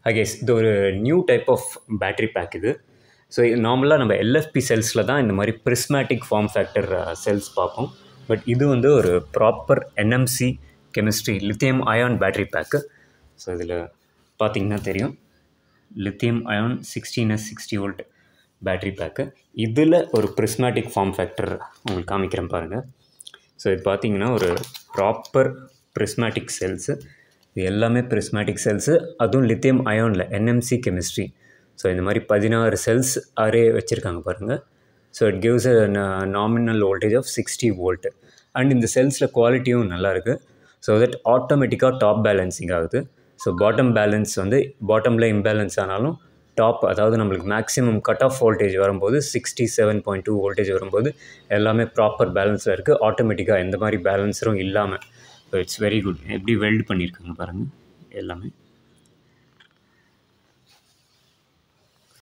அகேஸ் இது ஒரு new type of battery pack இது. ஸோ நார்மலாக நம்ம எல்எஃப்பி செல்ஸில் தான் இந்த மாதிரி பிரிஸ்மேட்டிக் ஃபார்ம் ஃபேக்டர் செல்ஸ் பார்ப்போம். பட் இது வந்து ஒரு proper NMC chemistry lithium ion battery pack. So இதில் பார்த்திங்கன்னா தெரியும், lithium ion 16S60V battery bag. இதில் ஒரு பிரிஸ்மேட்டிக் ஃபார்ம் ஃபேக்டர் உங்களுக்கு காமிக்கிறேன் பாருங்கள். ஸோ இது பார்த்திங்கன்னா ஒரு ப்ராப்பர் பிரிஸ்மேட்டிக் செல்ஸு. இது எல்லாமே பிரிஸ்மேட்டிக் செல்ஸு, அதுவும் லித்தியம் அயானில் என்எம்சி கெமிஸ்ட்ரி. ஸோ இந்த மாதிரி 16 செல்ஸ் அரே வச்சுருக்காங்க பாருங்கள். So it gives a nominal voltage of 60V. And இந்த செல்ஸில் குவாலிட்டியும் நல்லாயிருக்கு. ஸோ தட் ஆட்டோமேட்டிக்காக டாப் பேலன்சிங் ஆகுது. ஸோ பாட்டம் பேலன்ஸ் வந்து பாட்டமில் இம்பேலன்ஸ் ஆனாலும் டாப், அதாவது நம்மளுக்கு மேக்ஸிமம் கட் ஆஃப் வோல்டேஜ் வரும்போது 67.2 வோல்டேஜ் வரும்போது எல்லாமே ப்ராப்பர் பேலன்ஸில் இருக்குது. ஆட்டோமேட்டிக்காக எந்த மாதிரி பேலன்ஸரும் இல்லாமல். So it's very good. எப்படி வெல்ட் பண்ணியிருக்காங்க பாருங்கள் எல்லாமே.